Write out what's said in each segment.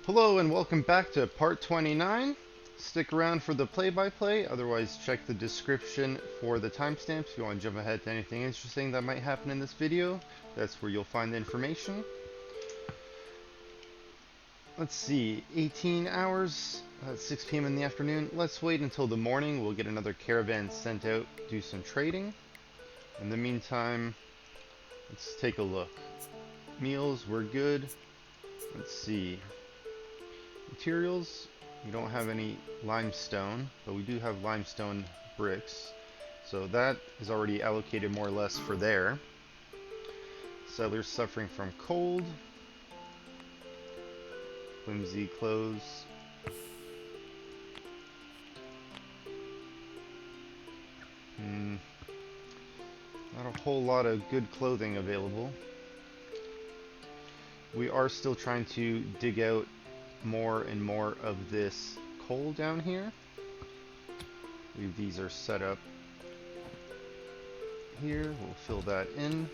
Hello and welcome back to part 29. Stick around for the play-by-play, otherwise check the description for the timestamps if you want to jump ahead to anything interesting that might happen in this video. That's where you'll find the information. Let's see, 18 hours, 6 p.m. in the afternoon. Let's wait until the morning. We'll get another caravan sent out, do some trading. In the meantime, let's take a look. Meals, we're good. Let's see. Materials, we don't have any limestone, but we do have limestone bricks. So that is already allocated more or less for there. Settlers suffering from cold. Flimsy clothes. Not a whole lot of good clothing available. We are still trying to dig out more and more of this coal down here. I believe these are set up here. We'll fill that in.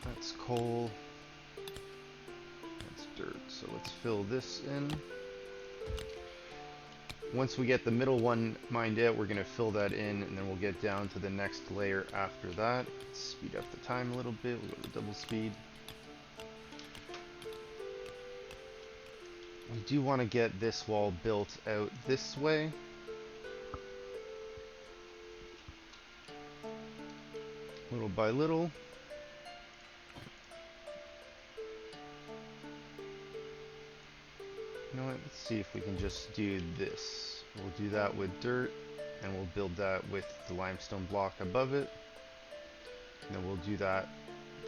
That's coal. That's dirt. So let's fill this in. Once we get the middle one mined out, we're going to fill that in, and then we'll get down to the next layer after that. Let's speed up the time a little bit. We'll go to double speed. We do want to get this wall built out this way. Little by little. You know what, let's see if we can just do this. We'll do that with dirt, and we'll build that with the limestone block above it. And then we'll do that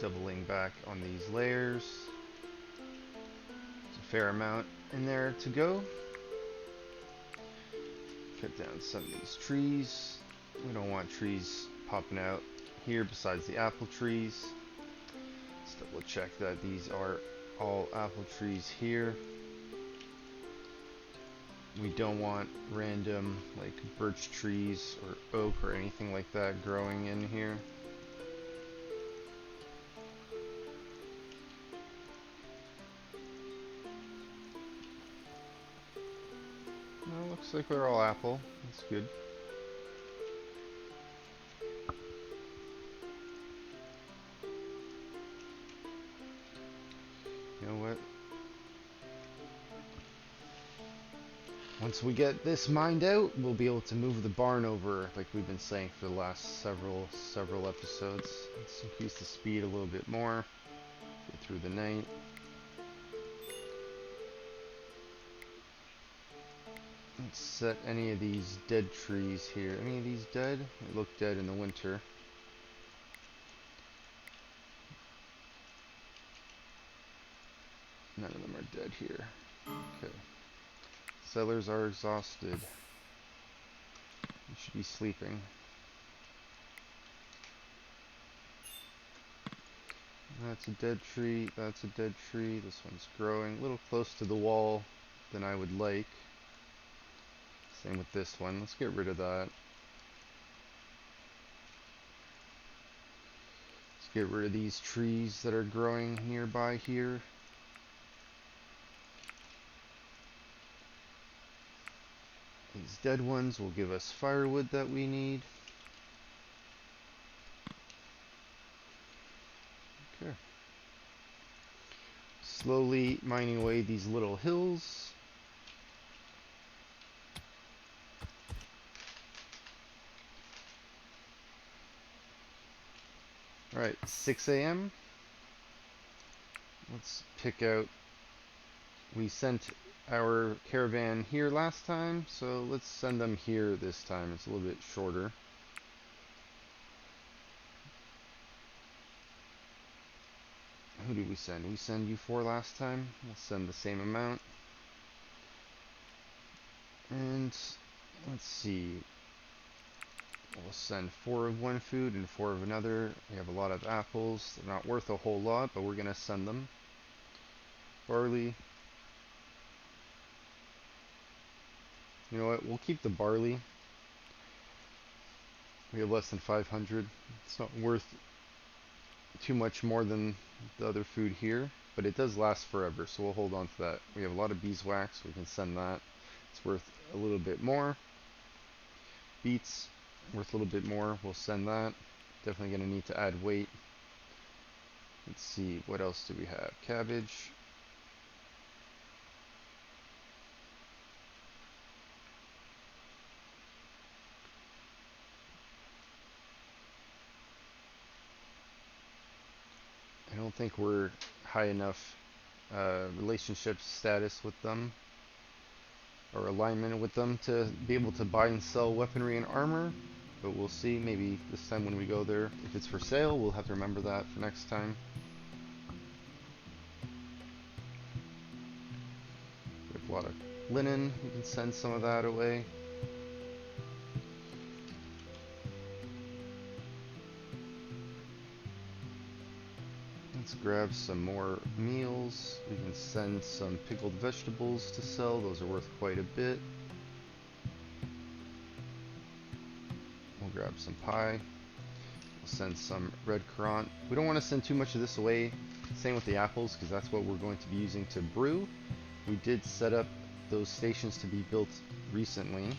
doubling back on these layers. There's a fair amount in there to go. Cut down some of these trees. We don't want trees popping out here besides the apple trees. Let's double check that these are all apple trees here. We don't want random like birch trees or oak or anything like that growing in here. No, looks like they're all apple. That's good. You know what? Once we get this mined out, we'll be able to move the barn over, like we've been saying for the last several episodes. Let's increase the speed a little bit more. Get through the night. Let's set any of these dead trees here. Any of these dead? They look dead in the winter. None of them are dead here. Okay. Settlers are exhausted. You should be sleeping. That's a dead tree. That's a dead tree. This one's growing a little close to the wall than I would like. Same with this one. Let's get rid of that. Let's get rid of these trees that are growing nearby here. These dead ones will give us firewood that we need. Okay. Slowly mining away these little hills. Alright, 6 a.m. Let's pick out. We sent our caravan here last time, so let's send them here this time. It's a little bit shorter. Who did we send? We send you 4 last time. We'll send the same amount. And let's see. We'll send 4 of one food and 4 of another. We have a lot of apples. They're not worth a whole lot, but we're going to send them. Barley. You know what? We'll keep the barley. We have less than 500. It's not worth too much more than the other food here, but it does last forever, so we'll hold on to that. We have a lot of beeswax, we can send that. It's worth a little bit more. Beets, worth a little bit more, we'll send that. Definitely going to need to add weight. Let's see, what else do we have? Cabbage. I don't think we're high enough relationship status with them or alignment with them to be able to buy and sell weaponry and armor, but we'll see. Maybe this time when we go there, if it's for sale, we'll have to remember that for next time. We have a lot of linen, we can send some of that away. Let's grab some more meals. We can send some pickled vegetables to sell. Those are worth quite a bit. We'll grab some pie. We'll send some red currant. We don't want to send too much of this away. Same with the apples, because that's what we're going to be using to brew. We did set up those stations to be built recently,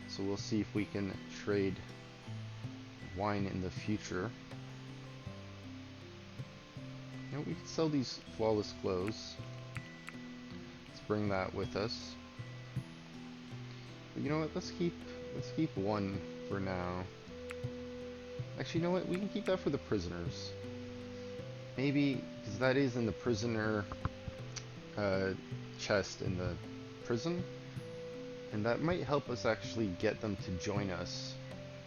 so we'll see if we can trade wine in the future. You know, we can sell these flawless clothes. Let's bring that with us. But you know what? Let's keep one for now. Actually, you know what? We can keep that for the prisoners. Maybe because that is in the prisoner chest in the prison, and that might help us actually get them to join us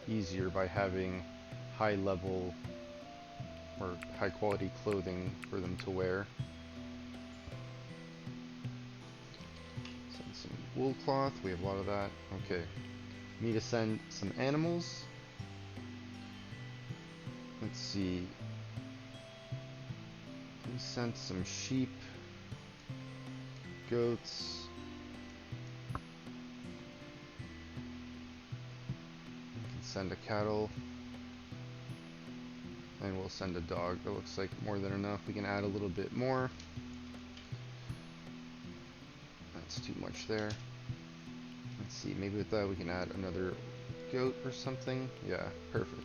easier by having high level or high quality clothing for them to wear. Send some wool cloth, we have a lot of that. Okay. Need to send some animals. Let's see. We sent some sheep, goats. We can send a cattle. And we'll send a dog. That looks like more than enough. We can add a little bit more. That's too much there. Let's see, maybe with that we can add another goat or something. Yeah, perfect.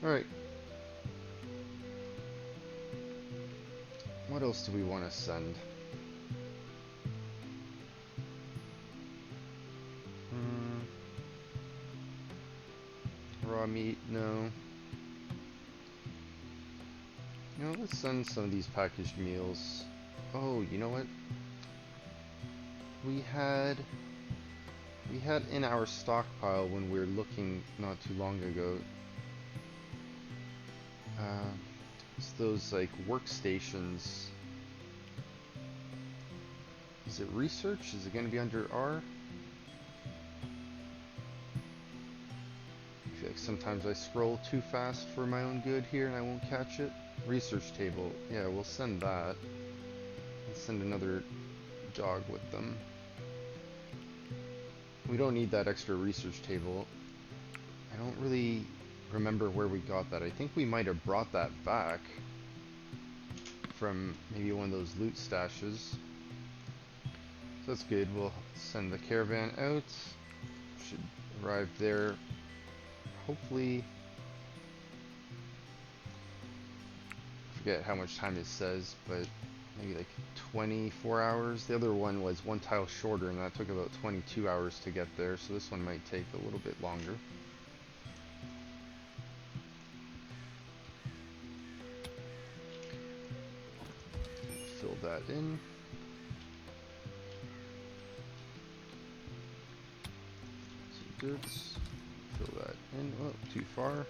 Alright. What else do we want to send? Raw meat, no. You know, let's send some of these packaged meals. Oh, you know what? We had in our stockpile when we were looking not too long ago. It's those like workstations. Is it research? Is it going to be under R? I feel like sometimes I scroll too fast for my own good here and I won't catch it. Research table. Yeah, we'll send that. Let's send another dog with them. We don't need that extra research table. I don't really remember where we got that. I think we might have brought that back from maybe one of those loot stashes. So that's good. We'll send the caravan out. Should arrive there hopefully. I forget how much time it says, but maybe like 24 hours. The other one was one tile shorter, and that took about 22 hours to get there, so this one might take a little bit longer. Fill that in. Some goods. Fill that in. Oh, too far.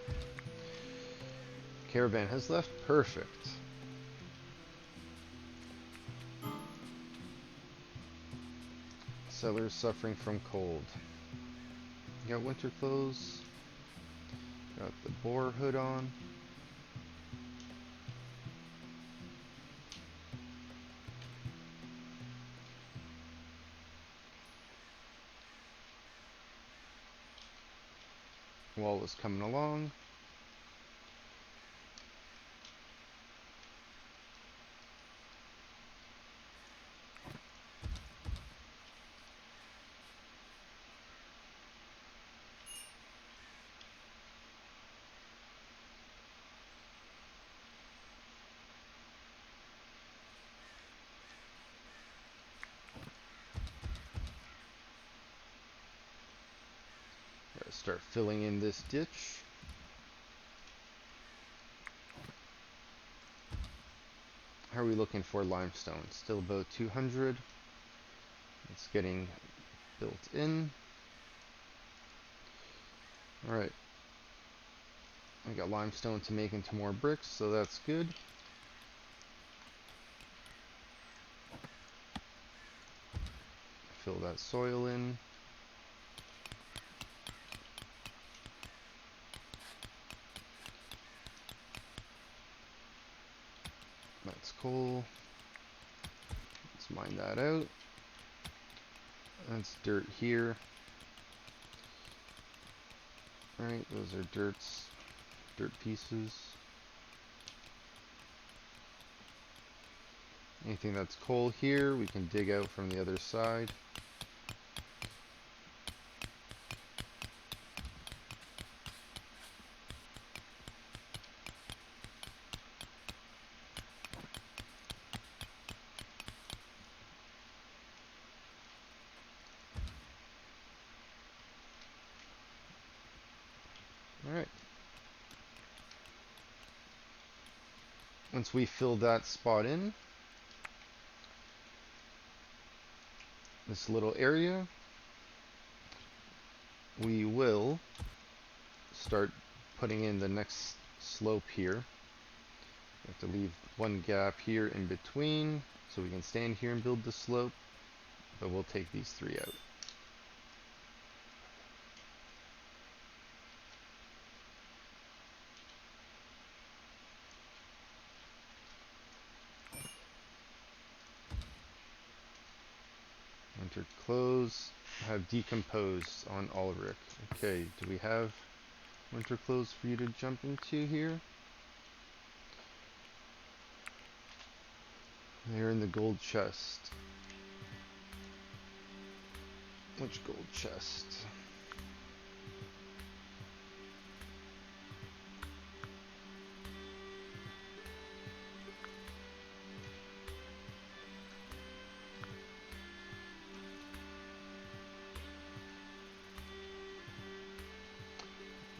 Caravan has left. Perfect. Sellers suffering from cold. Got winter clothes. Got the boar hood on. Wall is coming along. start filling in this ditch. How are we looking for limestone? Still about 200. It's getting built in. Alright. I got limestone to make into more bricks, so that's good. Fill that soil in. That's coal. Let's mine that out. That's dirt here. Alright, those are dirt pieces. Anything that's coal here, we can dig out from the other side. Alright. Once we fill that spot in, this little area, we will start putting in the next slope here. We have to leave one gap here in between so we can stand here and build the slope, but we'll take these 3 out. Winter clothes have decomposed on Ulrich. Okay, do we have winter clothes for you to jump into here? They're in the gold chest. Which gold chest?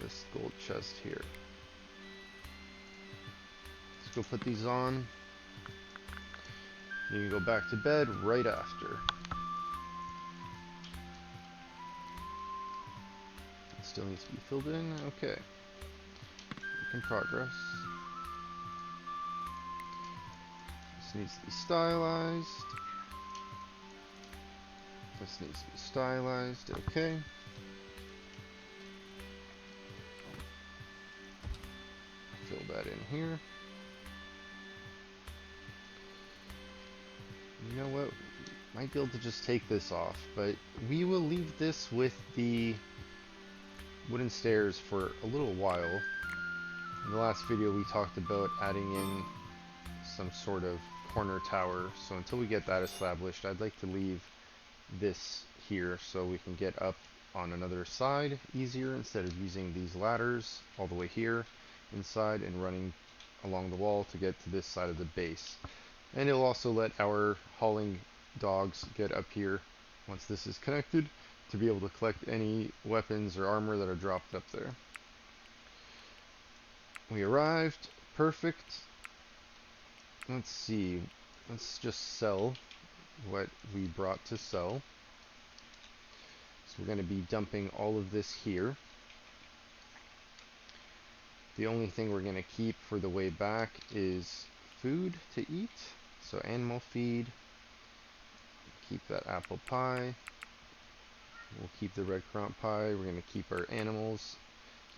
This gold chest here. Let's go put these on. You can go back to bed right after. It still needs to be filled in. Okay. Making progress. This needs to be stylized. This needs to be stylized. Okay. Fill that in here. You know what? Might be able to just take this off, but we will leave this with the wooden stairs for a little while. In the last video we talked about adding in some sort of corner tower, so until we get that established, I'd like to leave this here so we can get up on another side easier instead of using these ladders all the way here inside and running along the wall to get to this side of the base. And it'll also let our hauling dogs get up here once this is connected to be able to collect any weapons or armor that are dropped up there. We arrived. Perfect. Let's see. Let's just sell what we brought to sell. So we're going to be dumping all of this here. The only thing we're going to keep for the way back is food to eat. So animal feed. Keep that apple pie. We'll keep the red currant pie. We're going to keep our animals.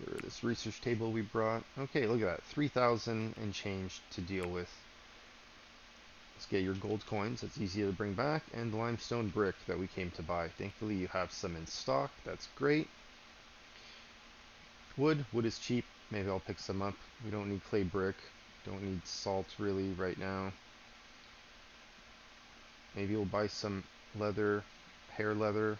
Get rid of this research table we brought. Okay, look at that. 3,000 and change to deal with. Let's get your gold coins. That's easy to bring back. And the limestone brick that we came to buy. Thankfully you have some in stock. That's great. Wood. Wood is cheap. Maybe I'll pick some up. We don't need clay brick. Don't need salt really right now. Maybe we'll buy some leather, hair leather.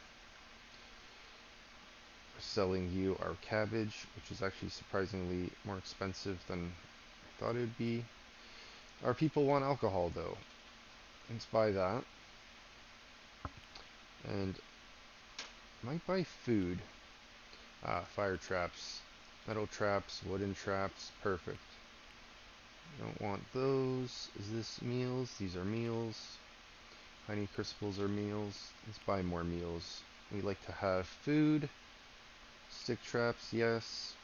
We're selling you our cabbage, which is actually surprisingly more expensive than I thought it would be. Our people want alcohol though. Let's buy that. And might buy food. Ah, fire traps. Metal traps, wooden traps, perfect. Don't want those. Is this meals? These are meals. Honey crucibles are meals. Let's buy more meals. We like to have food. Stick traps, yes.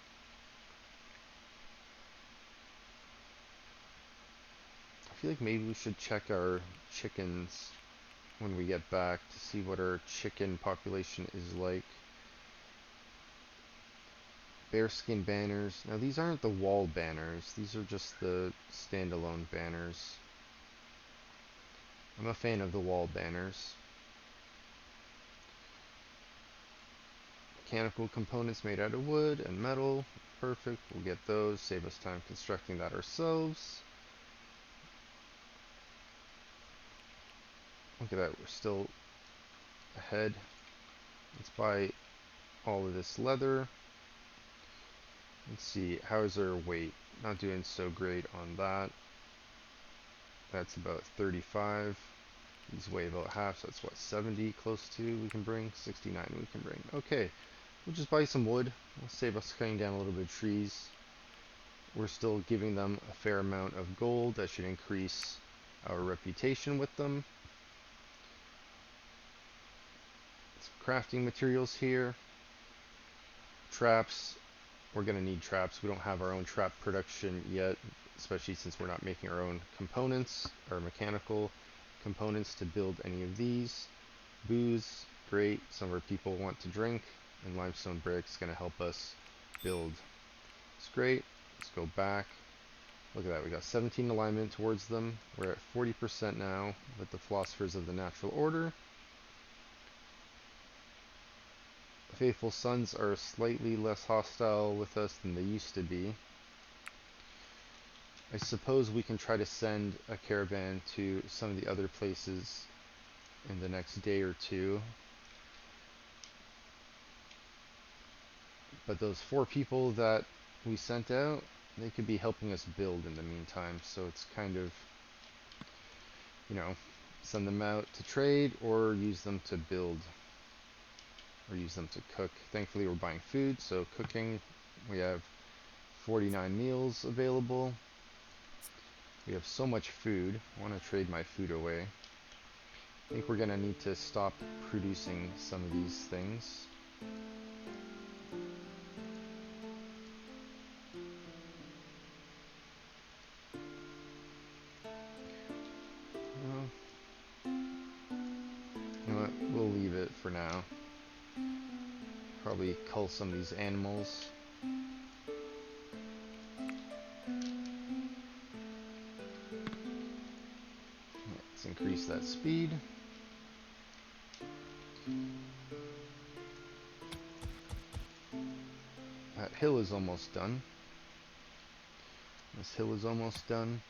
I feel like maybe we should check our chickens when we get back to see what our chicken population is like. Bearskin banners. Now these aren't the wall banners. These are just the standalone banners. I'm a fan of the wall banners. Mechanical components made out of wood and metal. Perfect. We'll get those. Save us time constructing that ourselves. Look at that. We're still ahead. Let's buy all of this leather. Let's see. How's our weight? Not doing so great on that. That's about 35. These weigh about half, so that's what, 70 close to we can bring? 69 we can bring. Okay. We'll just buy some wood. We'll save us cutting down a little bit of trees. We're still giving them a fair amount of gold. That should increase our reputation with them. Some crafting materials here. Traps. We're going to need traps. We don't have our own trap production yet, especially since we're not making our own components or mechanical components to build any of these. Booze, great. Some of our people want to drink, and limestone bricks is going to help us build. It's great. Let's go back. Look at that. We got 17 alignment towards them. We're at 40% now with the philosophers of the natural order. The faithful sons are slightly less hostile with us than they used to be. I suppose we can try to send a caravan to some of the other places in the next day or two. But those 4 people that we sent out, they could be helping us build in the meantime, so it's kind of, you know, send them out to trade or use them to build or use them to cook. Thankfully we're buying food, so cooking, we have 49 meals available. We have so much food. I want to trade my food away. I think we're going to need to stop producing some of these things. You know what? We'll leave it for now. Probably cull some of these animals. Let's increase that speed. That hill is almost done. This hill is almost done.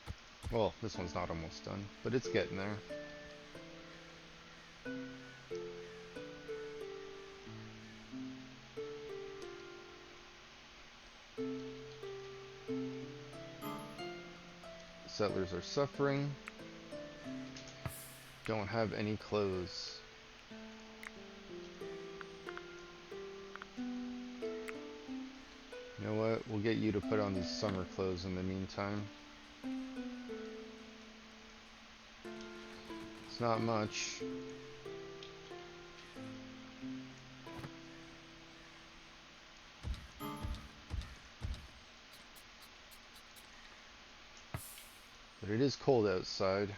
Well, this one's not almost done, but it's getting there. Settlers are suffering. Don't have any clothes. You know what? We'll get you to put on these summer clothes in the meantime. It's not much. But it is cold outside.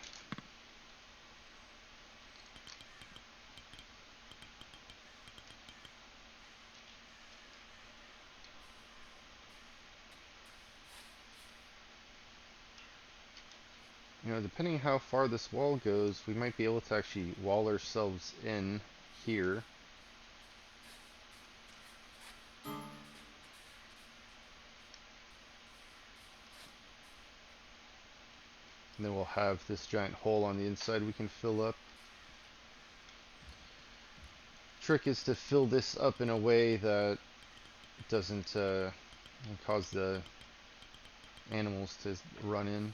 You know, depending how far this wall goes, we might be able to actually wall ourselves in here. And then we'll have this giant hole on the inside we can fill up. Trick is to fill this up in a way that doesn't cause the animals to run in.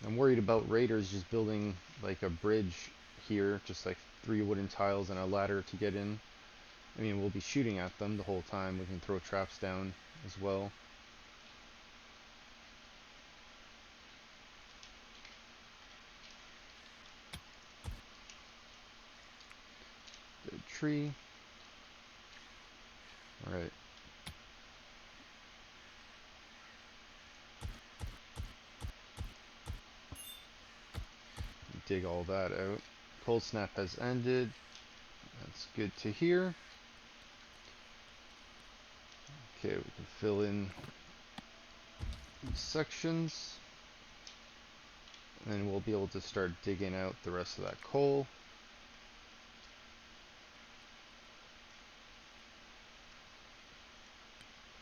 I'm worried about raiders just building like a bridge here, just like 3 wooden tiles and a ladder to get in. I mean, we'll be shooting at them the whole time. We can throw traps down as well. Good tree. Alright. Dig all that out. Cold snap has ended. That's good to hear. Okay, we can fill in these sections. And then we'll be able to start digging out the rest of that coal.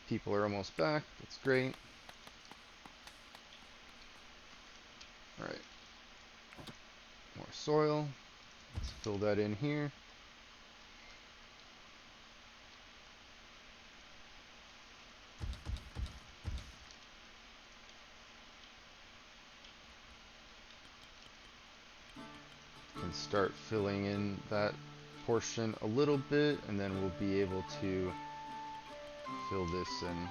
People are almost back. That's great. Alright. More soil. Let's fill that in here. Can start filling in that portion a little bit, and then we'll be able to fill this in.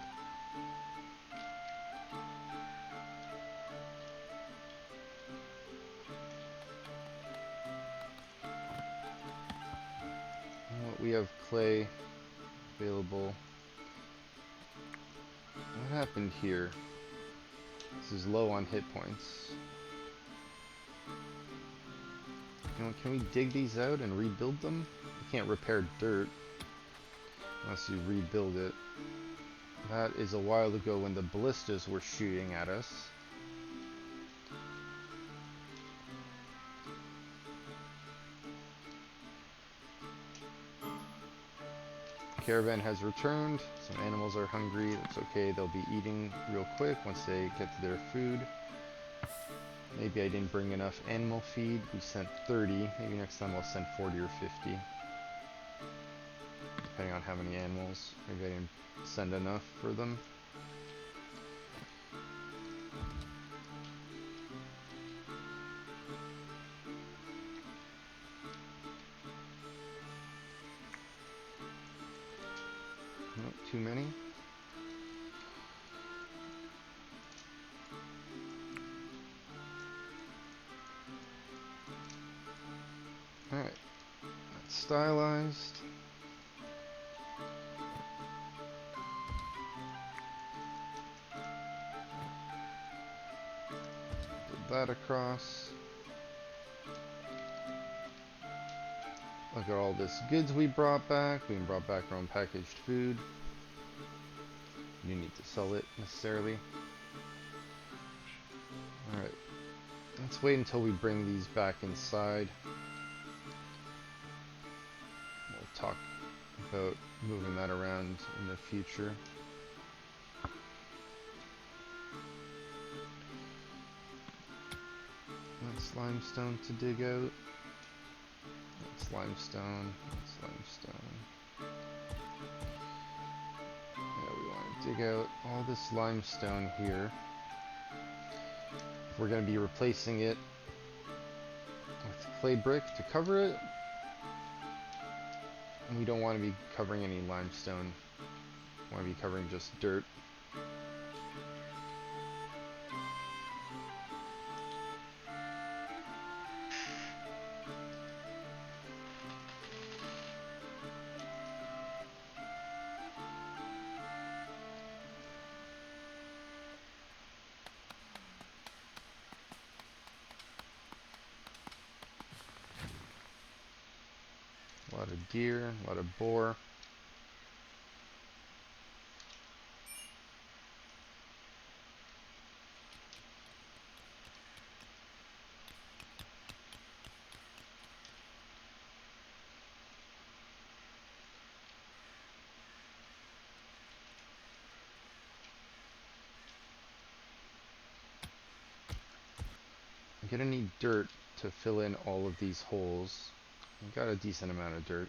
We have clay available. What happened here? This is low on hit points. Can we dig these out and rebuild them? You can't repair dirt unless you rebuild it. That is a while ago when the ballistas were shooting at us. Caravan has returned. Some animals are hungry. That's okay. They'll be eating real quick once they get to their food. Maybe I didn't bring enough animal feed. We sent 30. Maybe next time I'll send 40 or 50. Depending on how many animals. Maybe I didn't send enough for them. Not too many. Alright. That's stylized. That across. Look at all this goods we brought back. We brought back our own packaged food. You need to sell it necessarily. Alright. Let's wait until we bring these back inside. We'll talk about moving that around in the future. That's limestone to dig out. That's limestone. That's limestone. Yeah, we want to dig out all this limestone here. We're going to be replacing it with clay brick to cover it. And we don't want to be covering any limestone. We want to be covering just dirt. A lot of deer, a lot of boar. I'm gonna need dirt to fill in all of these holes. I've got a decent amount of dirt.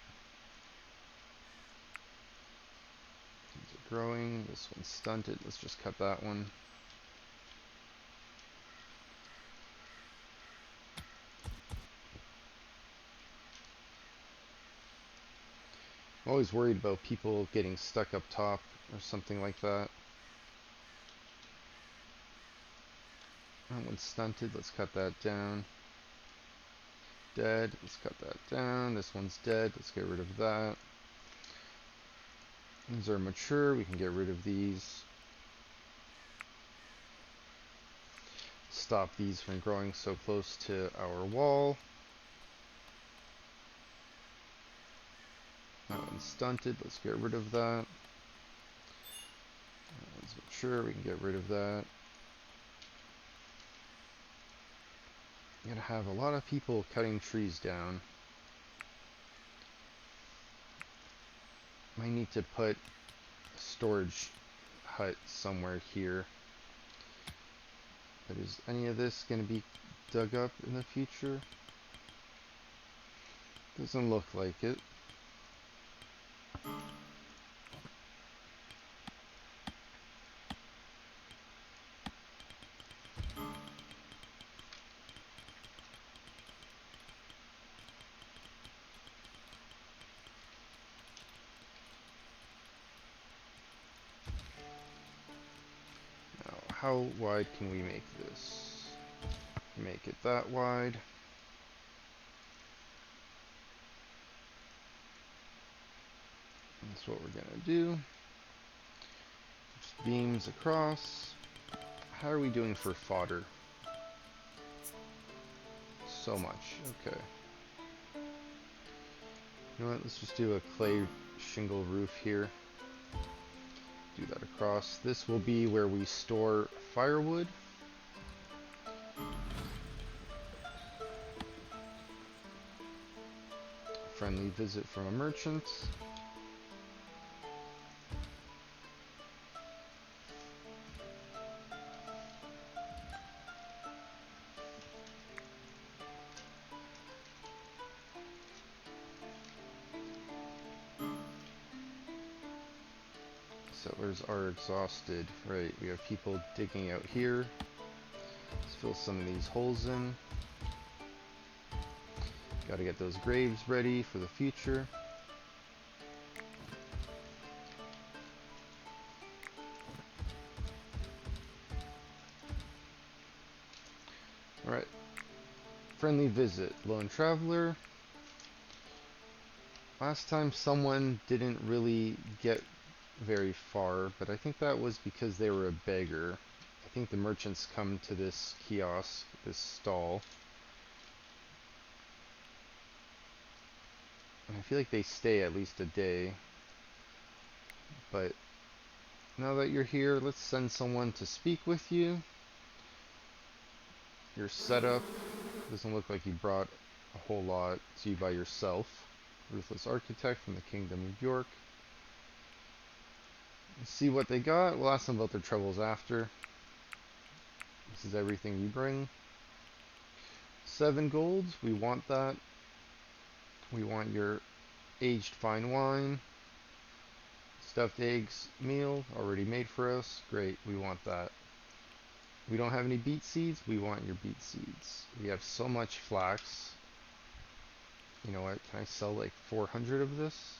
These are growing. This one's stunted. Let's just cut that one. I'm always worried about people getting stuck up top or something like that. That one's stunted. Let's cut that down. Dead. Let's cut that down. This one's dead. Let's get rid of that. These are mature. We can get rid of these. Stop these from growing so close to our wall. That one's stunted. Let's get rid of that. That one's mature. We can get rid of that. You're gonna have a lot of people cutting trees down. Might need to put a storage hut somewhere here. But is any of this going to be dug up in the future? Doesn't look like it. Now, how wide can we make this? Make it that wide. That's what we're gonna do. Just beams across. How are we doing for fodder? So much. Okay. You know what? Let's just do a clay shingle roof here. Do that across. This will be where we store firewood. Friendly visit from a merchant. Settlers are exhausted. Right, we have people digging out here. Let's fill some of these holes in. Gotta get those graves ready for the future. Alright. Friendly visit. Lone traveler. Last time someone didn't really get very far, but I think that was because they were a beggar. I think the merchants come to this kiosk, this stall. And I feel like they stay at least a day. But now that you're here, let's send someone to speak with you. Your setup doesn't look like you brought a whole lot. It's you by yourself. Ruthless architect from the Kingdom of York. Let's see what they got. We'll ask them about their troubles after. This is everything you bring. 7 gold. We want that. We want your aged fine wine. Stuffed eggs meal already made for us. Great. We want that. We don't have any beet seeds. We want your beet seeds. We have so much flax. You know what? Can I sell like 400 of this?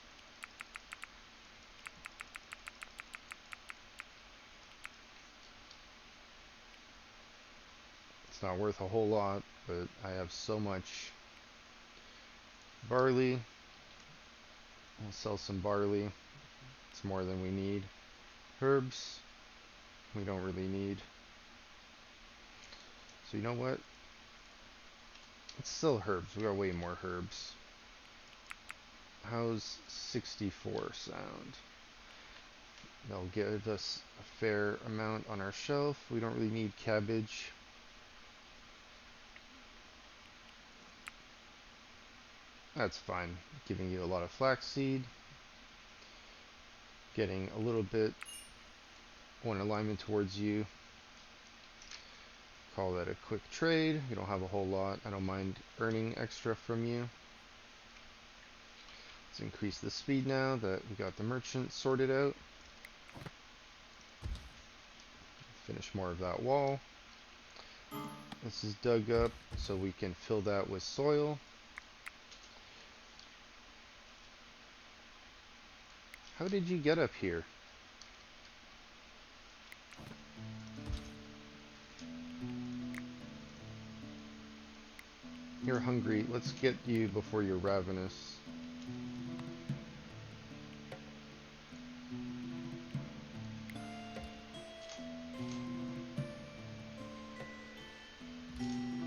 It's not worth a whole lot, but I have so much barley. I'll sell some barley. It's more than we need. Herbs. We don't really need. So you know what? It's still herbs. We got way more herbs. How's 64 sound? They'll give us a fair amount on our shelf. We don't really need cabbage. That's fine. Giving you a lot of flaxseed. Getting a little bit, one alignment towards you. Call that a quick trade. You don't have a whole lot. I don't mind earning extra from you. Let's increase the speed now that we got the merchant sorted out. Finish more of that wall. This is dug up so we can fill that with soil. How did you get up here? You're hungry. Let's get you before you're ravenous.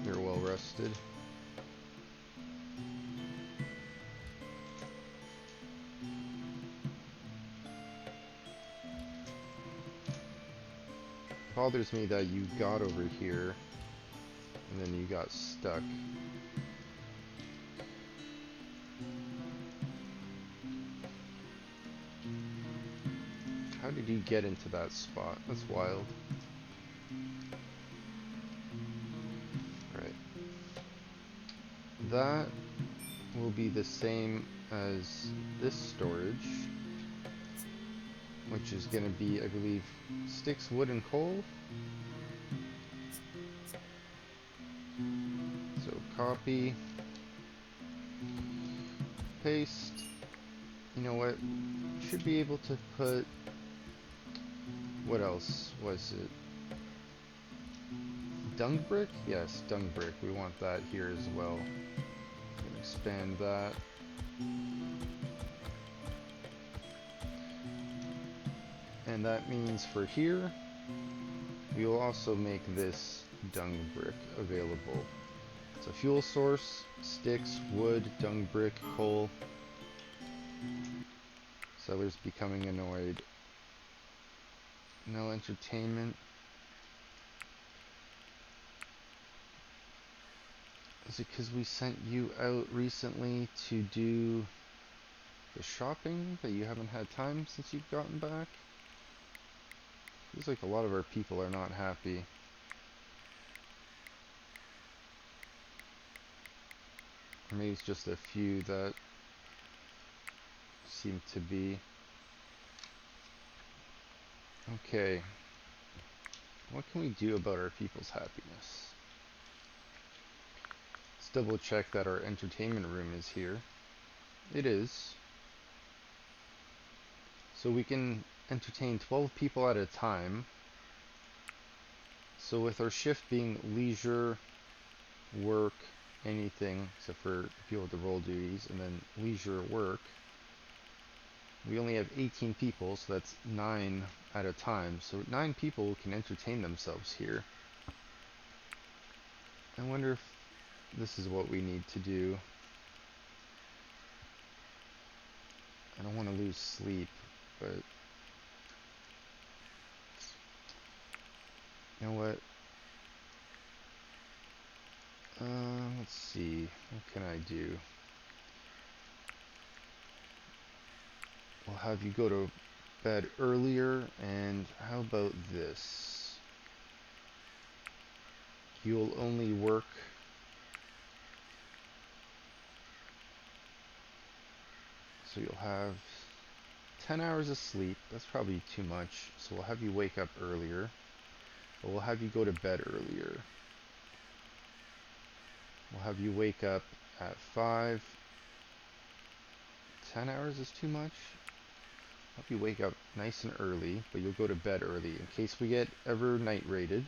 You're well rested. It bothers me that you got over here and then you got stuck. How did you get into that spot? That's wild. Right. That will be the same as this storage, which is going to be, I believe, sticks, wood, and coal. So copy, paste. You know what? Should be able to put, what else was it? Dung brick? Yes, dung brick. We want that here as well. Expand that. And that means for here, we will also make this dung brick available. It's a fuel source, sticks, wood, dung brick, coal. Seller's becoming annoyed. No entertainment. Is it because we sent you out recently to do the shopping that you haven't had time since you've gotten back? Feels like a lot of our people are not happy. Or maybe it's just a few that seem to be. Okay. What can we do about our people's happiness? Let's double check that our entertainment room is here. It is. So we can entertain 12 people at a time. So with our shift being leisure, work, anything except for people with the role duties, and then leisure work, we only have 18 people, so that's 9 at a time. So 9 people can entertain themselves here. I wonder if this is what we need to do. I don't want to lose sleep, but you know what? Let's see. What can I do? We'll have you go to bed earlier, and how about this? You'll only work so you'll have 10 hours of sleep. That's probably too much, so we'll have you wake up earlier, but we'll have you go to bed earlier. We'll have you wake up at 5. 10 hours is too much. Hope you wake up nice and early, but you'll go to bed early in case we get ever night raided.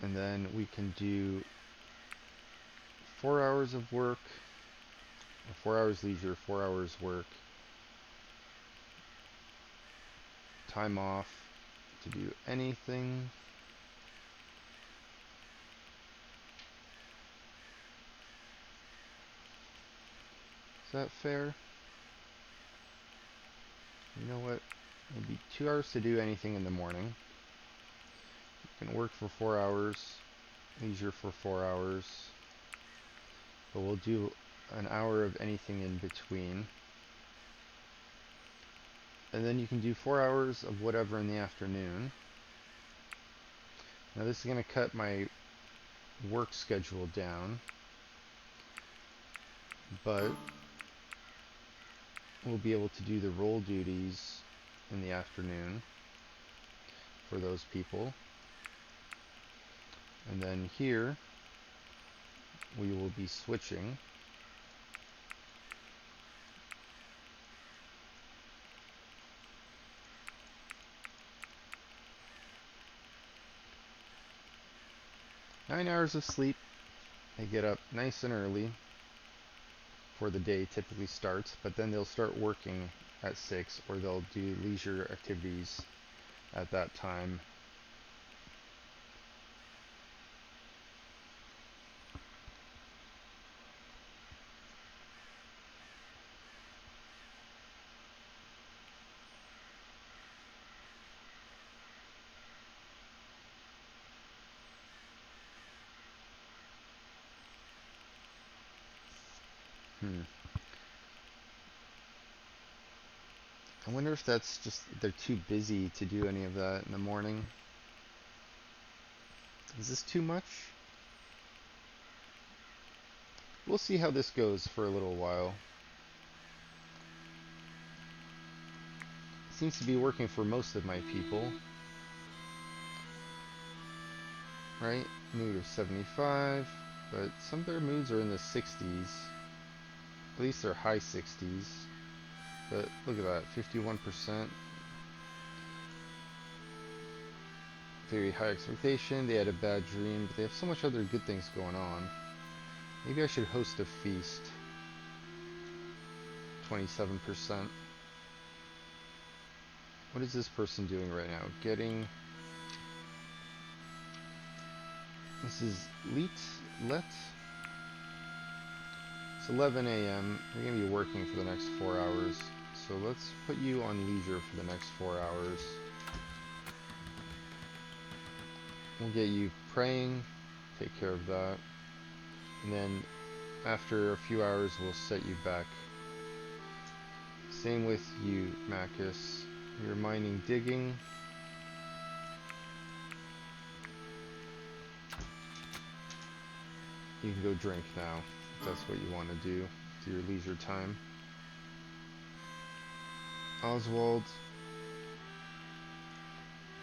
And then we can do 4 hours of work, or 4 hours leisure, 4 hours work, time off to do anything. Is that fair? You know what? It'll be 2 hours to do anything in the morning. You can work for 4 hours, leisure for 4 hours, but we'll do an hour of anything in between. And then you can do 4 hours of whatever in the afternoon. Now this is going to cut my work schedule down, but we'll be able to do the role duties in the afternoon for those people. And then here we will be switching. Nine hours of sleep. They get up nice and early before the day typically starts, but then they'll start working at 6, or they'll do leisure activities at that time. I wonder if that's just they're too busy to do any of that in the morning. Is this too much? We'll see how this goes for a little while. It seems to be working for most of my people. Right? Mood of 75, but some of their moods are in the 60s. At least they're high 60s. But look at that, 51%. Very high expectation. They had a bad dream, but they have so much other good things going on. Maybe I should host a feast. 27%. What is this person doing right now? This is Let. It's 11 a.m. You're going to be working for the next 4 hours. So let's put you on leisure for the next 4 hours. We'll get you praying. Take care of that. And then after a few hours, we'll set you back. Same with you, Macus. You're mining, digging. You can go drink now, if that's what you want to do to your leisure time. Oswald,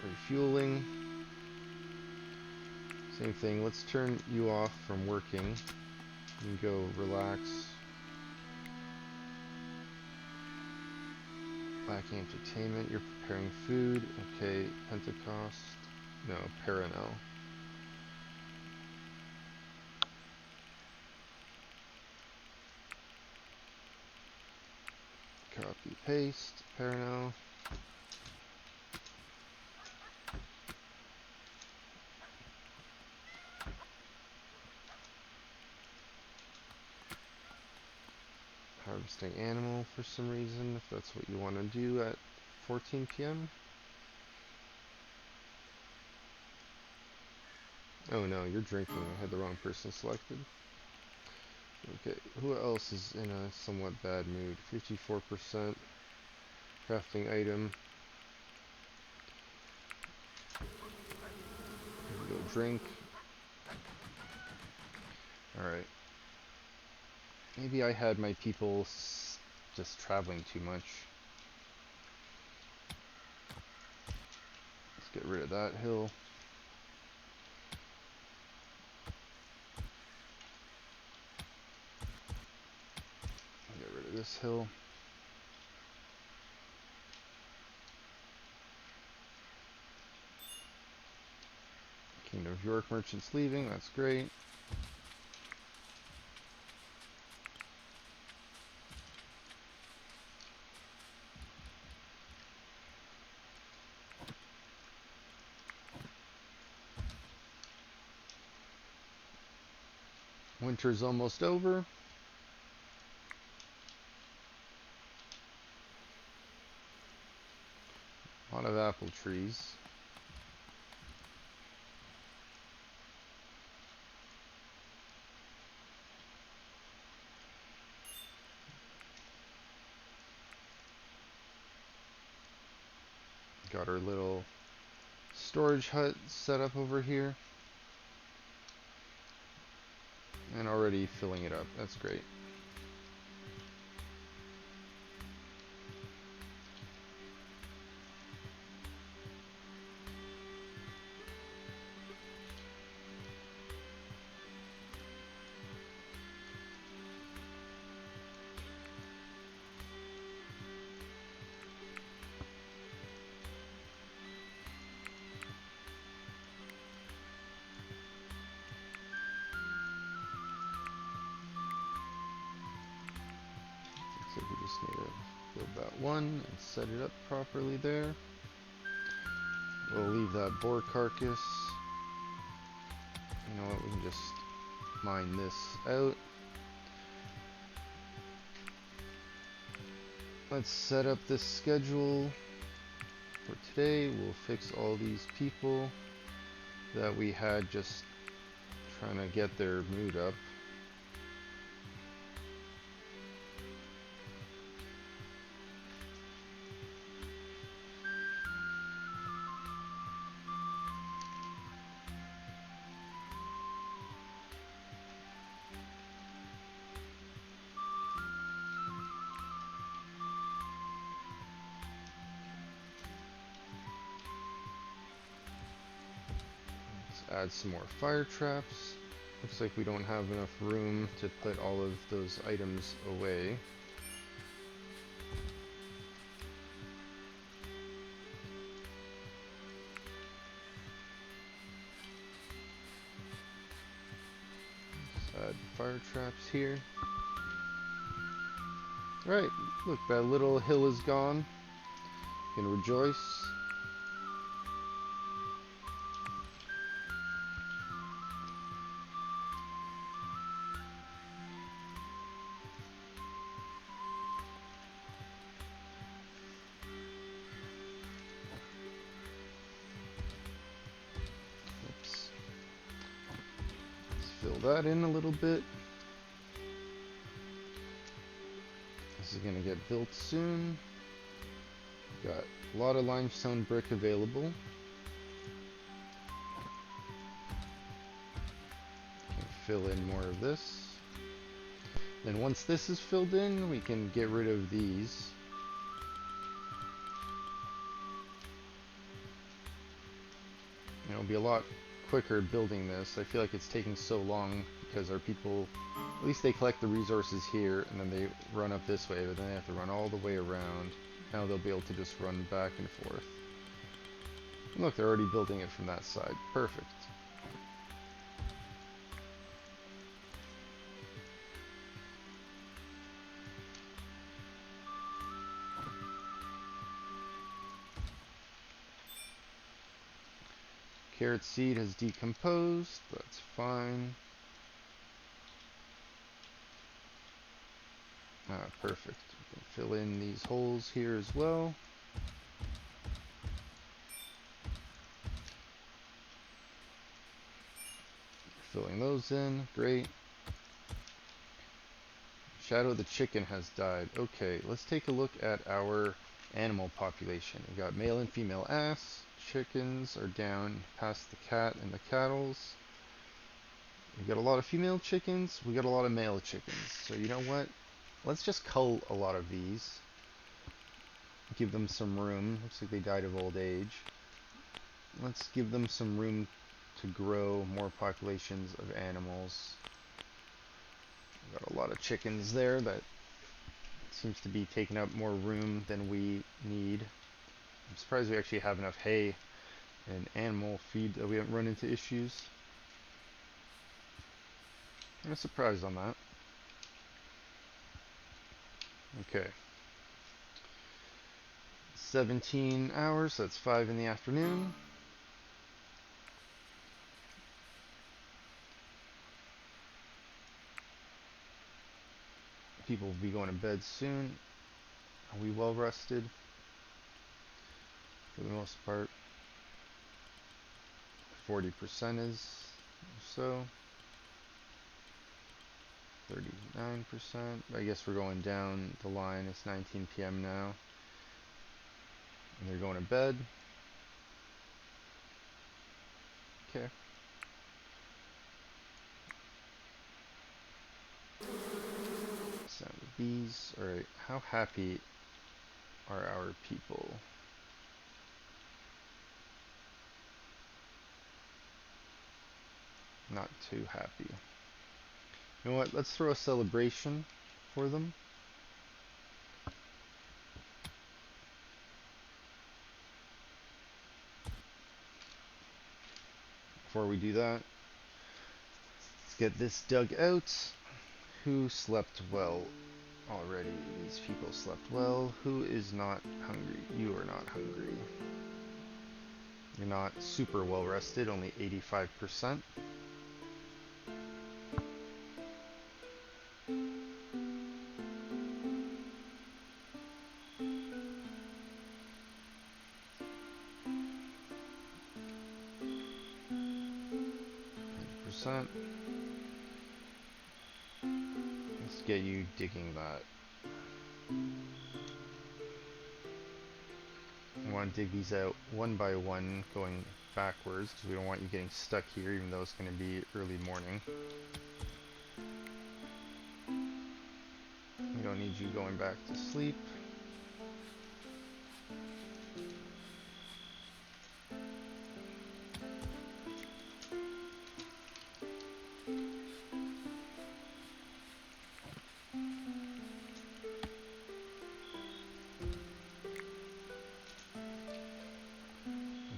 refueling. Same thing, let's turn you off from working. You can go relax. Lacking entertainment, you're preparing food. Okay, Pentecost. No, Paranel. Copy, paste, Paranel. Harvesting animal for some reason, if that's what you want to do at 14 p.m. Oh no, you're drinking. I had the wrong person selected. Okay, who else is in a somewhat bad mood? 54%. Crafting item. Go drink. Alright. Maybe I had my people just traveling too much. Let's get rid of that hill. Get rid of this hill. Kingdom of York merchants leaving, that's great. Winter's almost over. A lot of apple trees. Got our little storage hut set up over here. And already filling it up. That's great. Build that one and set it up properly there. We'll leave that boar carcass. You know what, we can just mine this out. Let's set up this schedule for today. We'll fix all these people that we had just trying to get their mood up. Add some more fire traps. Looks like we don't have enough room to put all of those items away. Let's add fire traps here. Right, look, that little hill is gone. You can rejoice. Fill that in a little bit. This is going to get built soon. Got a lot of limestone brick available. Can fill in more of this. Then once this is filled in, we can get rid of these. It'll be a lot quicker building this. I feel like it's taking so long because our people, at least they collect the resources here and then they run up this way, but then they have to run all the way around. Now they'll be able to just run back and forth. And look, they're already building it from that side. Perfect. Carrot seed has decomposed. That's fine. Perfect. We can fill in these holes here as well. Filling those in. Great. Shadow the chicken has died. Okay, let's take a look at our animal population. We got male and female ass. Chickens are down past the cat and the cattles. We got a lot of female chickens. We got a lot of male chickens. So you know what? Let's just cull a lot of these. Give them some room. Looks like they died of old age. Let's give them some room to grow more populations of animals. We got a lot of chickens there that seems to be taking up more room than we need. I'm surprised we actually have enough hay and animal feed that we haven't run into issues. I'm surprised on that. Okay. 17 hours, that's 5 in the afternoon. People will be going to bed soon. Are we well rested? For the most part. 40% is so. 39%. I guess we're going down the line. It's 19 p.m. now. And they're going to bed. Okay. Sound of bees. Alright, how happy are our people? Not too happy. You know what? Let's throw a celebration for them. Before we do that, let's get this dug out. Who slept well? Already, these people slept well. Who is not hungry? You are not hungry. You're not super well rested, only 85%. Percent. Let's get you digging that. I want to dig these out one by one, going backwards, because we don't want you getting stuck here, even though it's going to be early morning. We don't need you going back to sleep.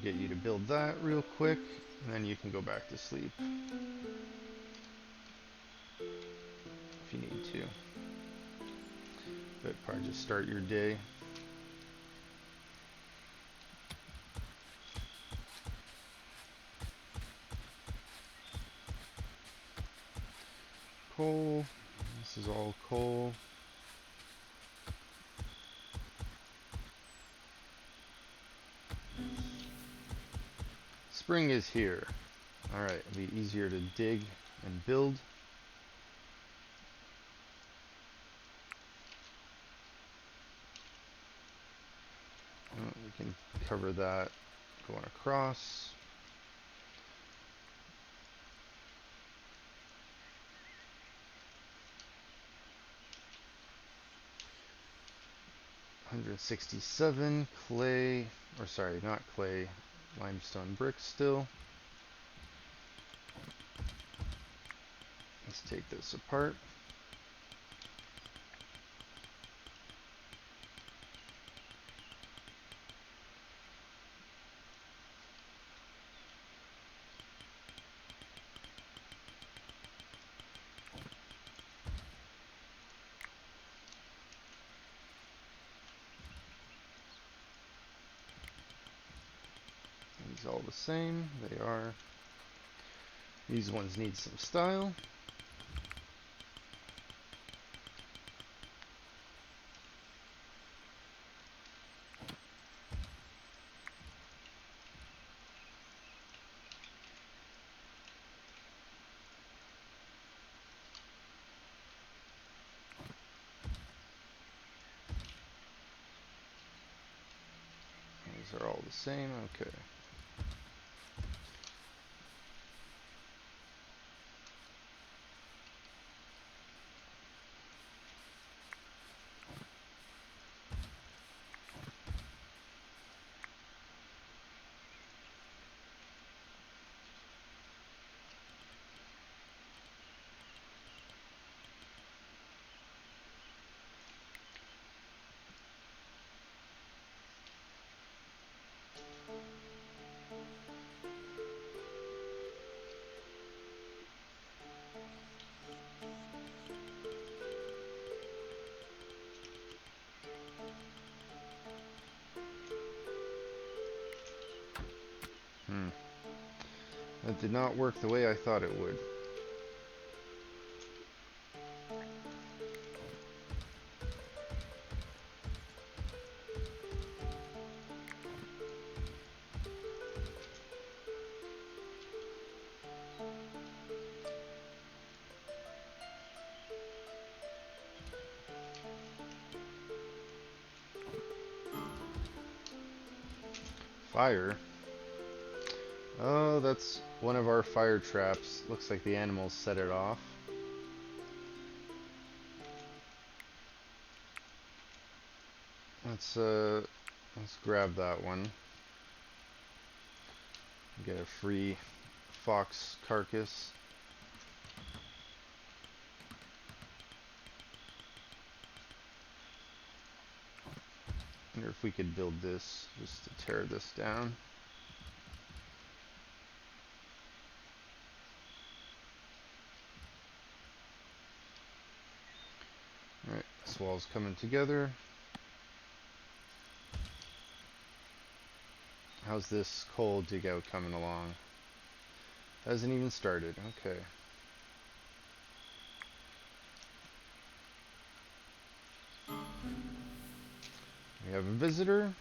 Get you to build that real quick, and then you can go back to sleep if you need to. But probably just start your day. Coal. This is all coal. Spring is here. Alright, it'll be easier to dig and build. We can cover that going across. $167 clay, or sorry, not clay, limestone bricks still. Let's take this apart. These all the same, they are. These ones need some style. These are all the same, okay. That did not work the way I thought it would. Fire? Oh, that's one of our fire traps. Looks like the animals set it off. Let's grab that one. Get a free fox carcass. Wonder if we could build this just to tear this down. Alright, this wall's coming together. How's this coal dig out coming along? Hasn't even started. Okay. We have a visitor.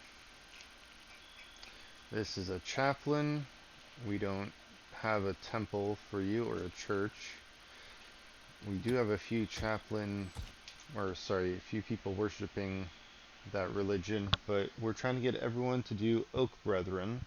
This is a chaplain. We don't have a temple for you or a church. We do have a few a few people worshiping that religion, but we're trying to get everyone to do Oak Brethren.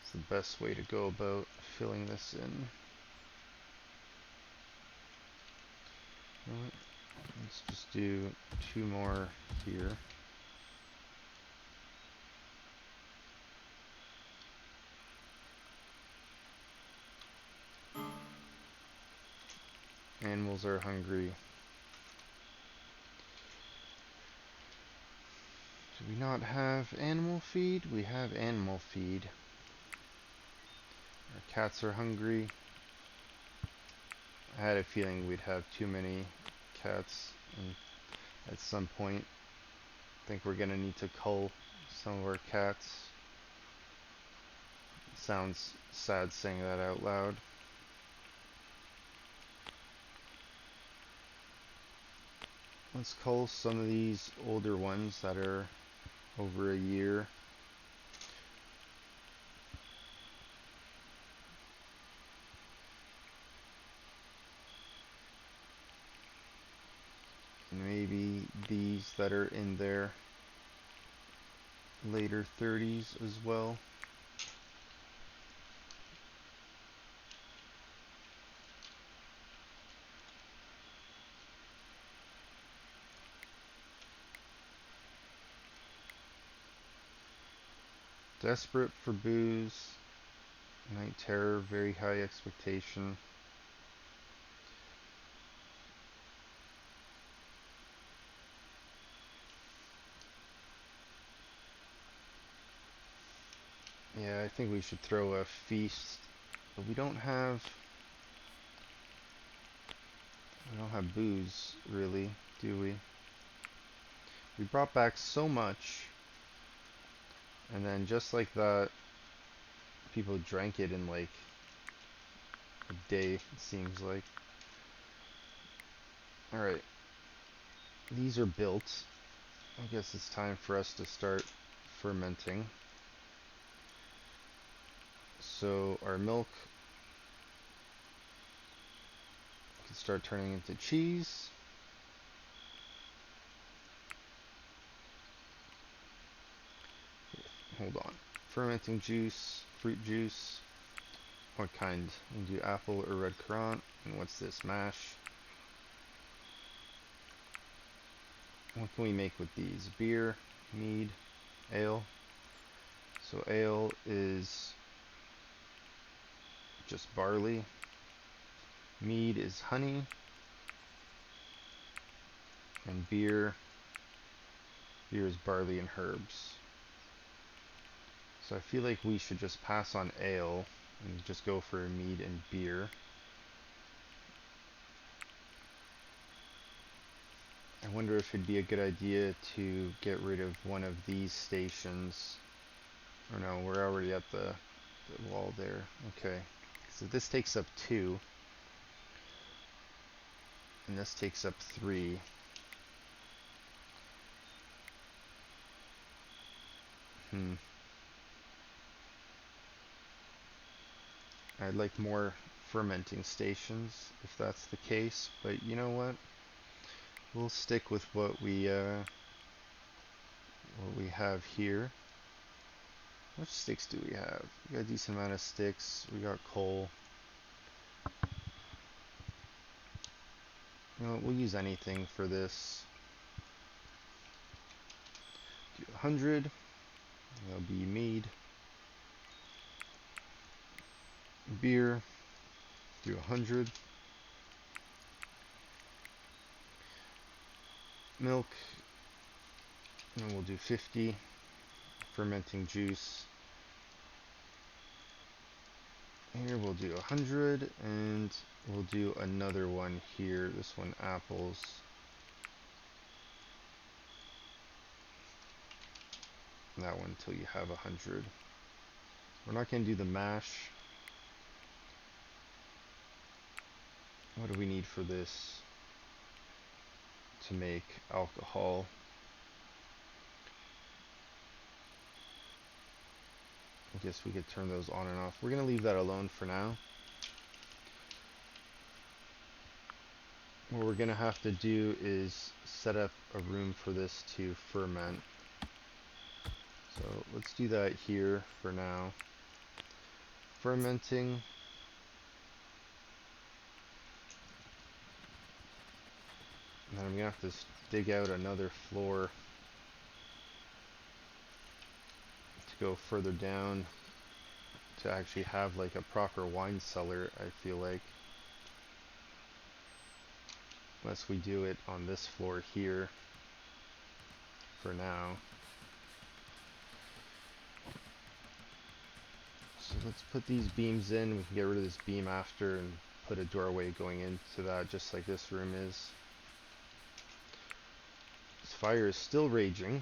It's the best way to go about filling this in. Let's just do 2 more here. Animals are hungry. Do we not have animal feed? We have animal feed. Our cats are hungry. I had a feeling we'd have too many cats at some point. I think we're gonna need to cull some of our cats. It sounds sad saying that out loud. Let's cull some of these older ones that are over a year. And maybe these that are in their later 30s as well. Desperate for booze. Night terror, very high expectation. Yeah, I think we should throw a feast, but we don't have booze really, do we? We brought back so much, and then just like that, people drank it in like a day, it seems like. Alright, these are built. I guess it's time for us to start fermenting. So our milk can start turning into cheese. Hold on. Fermenting juice, fruit juice. What kind? We do apple or red currant. And what's this? Mash. What can we make with these? Beer, mead, ale. So ale is just barley. Mead is honey. And beer is barley and herbs. So I feel like we should just pass on ale and just go for mead and beer. I wonder if it'd be a good idea to get rid of one of these stations. Oh no, we're already at the wall there. Okay, so this takes up 2. And this takes up 3. I'd like more fermenting stations if that's the case, but you know what? We'll stick with what we have here. What sticks do we have? We got a decent amount of sticks. We got coal. You know, we'll use anything for this. Do 100. That'll be mead, beer, do 100, milk, and we'll do 50, fermenting juice. Here we'll do 100, and we'll do another one here, this one apples. That one until you have 100. We're not going to do the mash. What do we need for this to make alcohol? I guess we could turn those on and off. We're going to leave that alone for now. What we're going to have to do is set up a room for this to ferment. So let's do that here for now. Fermenting. And then I'm going to have to dig out another floor to go further down to actually have like a proper wine cellar, I feel like. Unless we do it on this floor here for now. So let's put these beams in. We can get rid of this beam after and put a doorway going into that, just like this room is. This fire is still raging.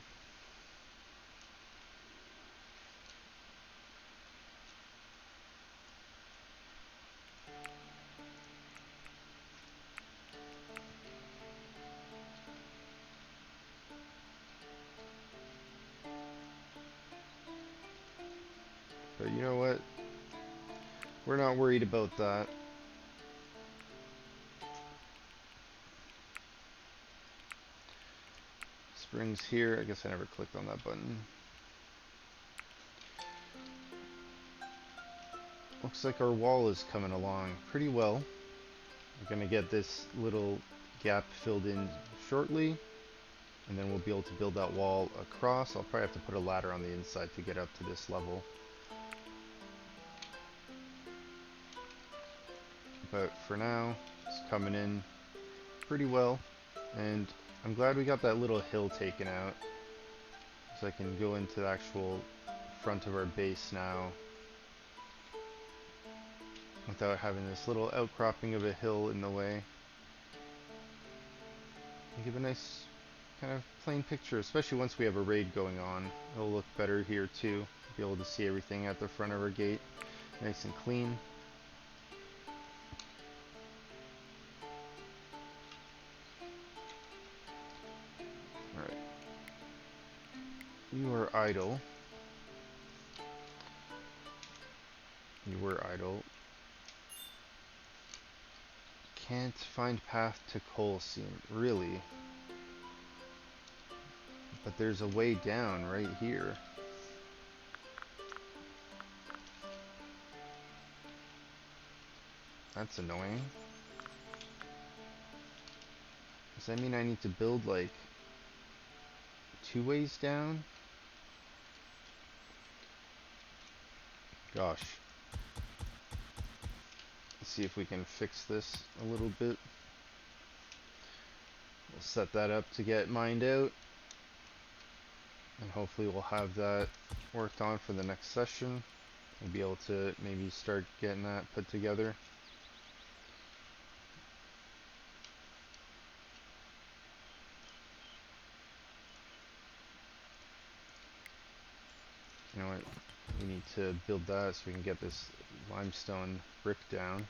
But you know what? We're not worried about that. Springs here. I guess I never clicked on that button. Looks like our wall is coming along pretty well. We're going to get this little gap filled in shortly, and then we'll be able to build that wall across. I'll probably have to put a ladder on the inside to get up to this level. But for now, it's coming in pretty well, and I'm glad we got that little hill taken out, so I can go into the actual front of our base now without having this little outcropping of a hill in the way. And give a nice kind of plain picture, especially once we have a raid going on. It'll look better here too. Be able to see everything at the front of our gate, nice and clean. Alright. You are idle. You were idle. Can't find path to coal seam. Really? But there's a way down right here. That's annoying. Does that mean I need to build like 2 ways down? Gosh. Let's see if we can fix this a little bit. We'll set that up to get mined out. And hopefully we'll have that worked on for the next session. We'll be able to maybe start getting that put together. You know what? We need to build that so we can get this limestone brick down.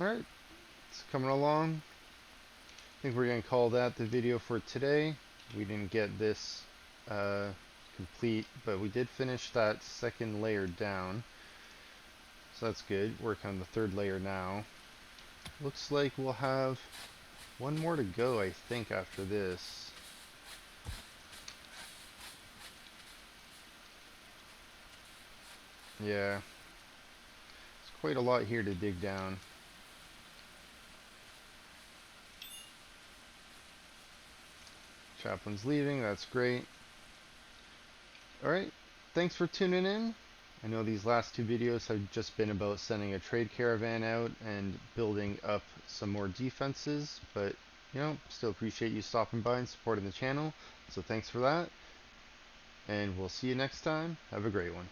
Alright, it's coming along. I think we're going to call that the video for today. We didn't get this complete, but we did finish that second layer down. So that's good. Working on the third layer now. Looks like we'll have one more to go, I think, after this. Yeah. It's quite a lot here to dig down. Chaplain's leaving, that's great. Alright, thanks for tuning in. I know these last two videos have just been about sending a trade caravan out and building up some more defenses, but you know, still appreciate you stopping by and supporting the channel, so thanks for that, and we'll see you next time. Have a great one.